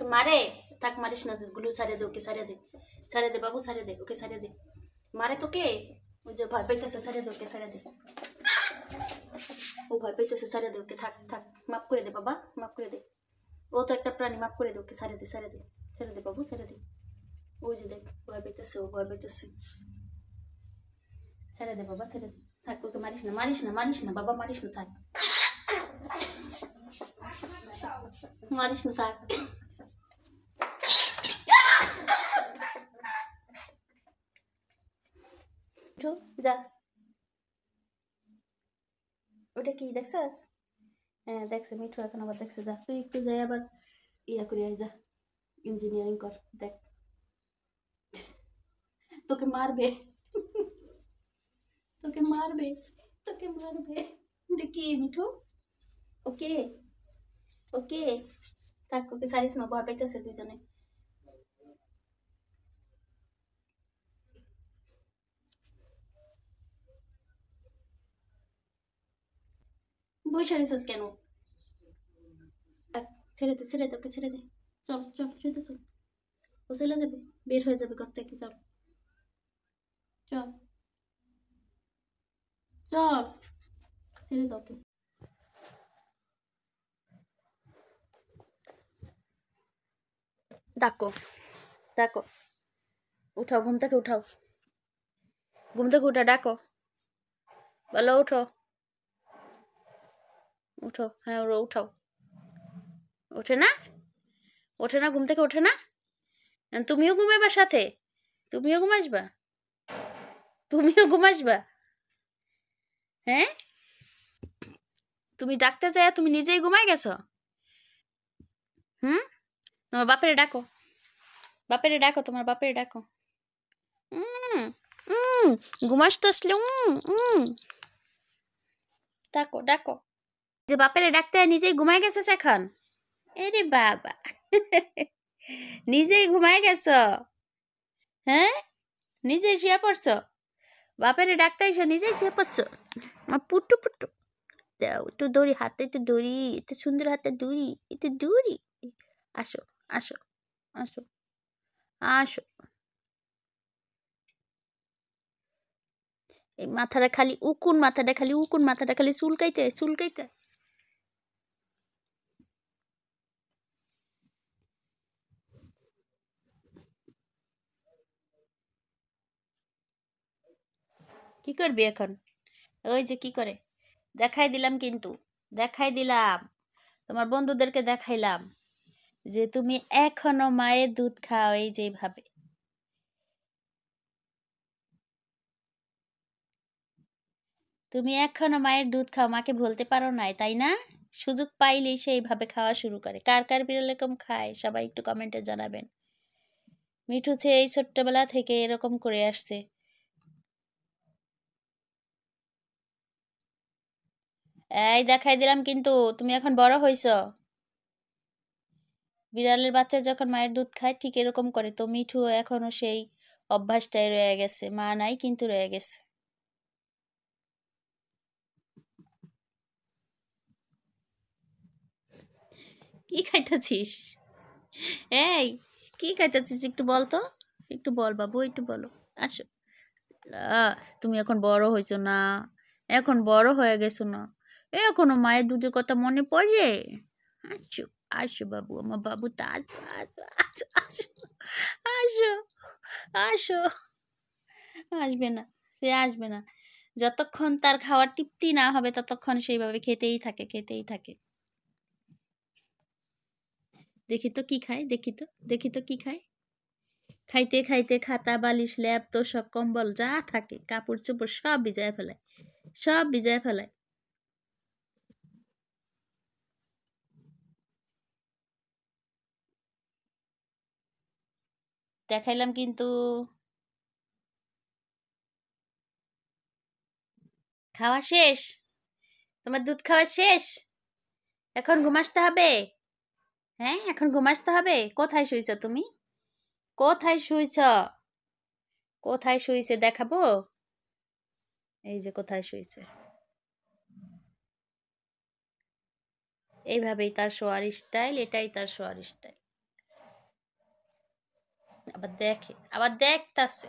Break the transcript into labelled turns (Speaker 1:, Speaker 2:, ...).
Speaker 1: তোকে মারে? থাক, মারিস না, গুলো সারে দে, ওকে সারে দে, সারে দে বাবু, সারে দে, ওকে সারে দে। মারে তোকে? ওই যে ভয় পাইতেছে, সারে দে, ওকে সারে দে। ও ভয় পাইতেছে, সারে দে ওকে। থাক থাক, মাফ করে দে বাবা, মাফ করে দে। ও তো একটা প্রাণী, মাফ করে দে ওকে, সারে দে, সারে দে, সারে দে বাবু, সারে দে। ওই যে দেখ, ভয় পাইতেছে, ও ভয় পাইতেছে। ছেড়ে দে বাবা, ছেড়ে দে। থাক, ওকে মারিস না, মারিস না, মারিস না বাবা, মারিস না, থাক, মারিস না, থাক। যা, ওটা কি দেখছস? হ্যাঁ দেখছে, মিঠু এখন আবার দেখছে। যা তুই একটু যাই আবার ইয়া করি, যা ইঞ্জিনিয়ারিং কর, দেখ তোকে মারবে, তোকে মারবে, তোকে মারবে। এটা কি মিঠু? ওকে, ওকে থাক, ওকে সারিস না, ভয় পাইতেছে দুজনে। বই সারিস কেন? ছেড়ে দে, ছেড়ে দে ওকে, ছেড়ে দে। চল চল, শুইতে চল, ও চলে যাবে, বের হয়ে যাবে ঘর থেকে। চল চল চল, ছেড়ে দাও ওকে। ডাকো, ডাকো, উঠাও, ঘুম থেকে উঠাও, ঘুম থেকে উঠা, ডাকো, বলো উঠো, উঠো। হ্যাঁ ওরা উঠাও। ওঠে না, ওঠে না, ঘুম থেকে ওঠে না। তুমিও ঘুমাইবা সাথে? তুমিও ঘুমাসবা? তুমিও ঘুমাসবা? হ্যাঁ, তুমি ডাকতে চাই, তুমি নিজেই ঘুমাই গেছো। হুম, তোমার বাপেরে ডাকো, বাপেরে ডাকো, তোমার বাপেরে ডাকো। উম ঘুমাস তো আসলে। ডাকো, ডাকো। যে বাপেরে ডাকতে নিজেই ঘুমাই গেছে এখন। এরে বাবা, নিজেই ঘুমাই গেছ? হ্যাঁ, নিজেই শুয়ে পড়ছো? বাপেরে ডাকতে এসে নিজেই শুয়ে পড়ছো? আমার পুট্টু পুট্টু, দাও একটু দড়ি, হাতে একটু দড়ি, একটু সুন্দর হাতে দড়ি, একটু দড়ি। আসো, আসো, আসো, আসো। এই মাথাটা খালি উকুন, মাথাটা খালি উকুন, মাথাটা খালি চুলকাইতে চুলকাইতে। কি করবি এখন? ওই যে কি করে, দেখাই দিলাম কিন্তু, দেখাই দিলাম, তোমার বন্ধুদেরকে দেখাইলাম যে তুমি এখনো মায়ের দুধ খাও এই যেভাবে। তুমি এখনো মায়ের দুধ খাও, মাকে বলতে পারো নাই, তাই না? সুযোগ পাইলেই সেইভাবে খাওয়া শুরু করে। কার কার বিড়াল এরকম খায় সবাই একটু কমেন্টে জানাবেন। মিঠু এই ছোট্টবেলা থেকে এরকম করে আসছে। এই দেখাই দিলাম কিন্তু, তুমি এখন বড় হইছ। বিড়ালের বাচ্চা যখন মায়ের দুধ খায় ঠিক এরকম করে, তো মিঠু এখনো সেই অভ্যাসটাই রয়ে গেছে, মা নাই কিন্তু রয়ে গেছে। কি খাইতেছিস? এই, কি খাইতেছিস একটু বল তো, একটু বল বাবু, একটু বলো। আসো। তুমি এখন বড় হয়েছো না, এখন বড় হয়ে গেছো না, এখনো মায়ের দুধের কথা মনে পড়ে? আসো, আসো বাবু, আমার বাবু তা, আসো, আসো, আসো, আসো, আসো, আসো। আসবে না, সে আসবে না। যতক্ষণ তার খাওয়ার তৃপ্তি না হবে ততক্ষণ সেইভাবে খেতেই থাকে, খেতেই থাকে। দেখি তো কি খায়, দেখি তো, দেখি তো কি খায়। খাইতে খাইতে খাতা বালিশ ল্যাপ তোশক কম্বল যা থাকে, কাপড় চোপড় সব ভিজায় ফেলায়, সব ভিজায় ফেলায়। দেখাইলাম কিন্তু। খাওয়া শেষ? তোমার দুধ খাওয়া শেষ? এখন ঘুমাসতে হবে? হ্যাঁ, এখন ঘুমাসতে হবে। কোথায় শুইছ তুমি? কোথায় শুইছ? কোথায় শুইছে দেখাবো? এই যে কোথায় শুইছে। এইভাবেই তার শোয়ার স্টাইল, এটাই তার শোয়ার স্টাইল। আবার দেখে, আবার দেখতাছে।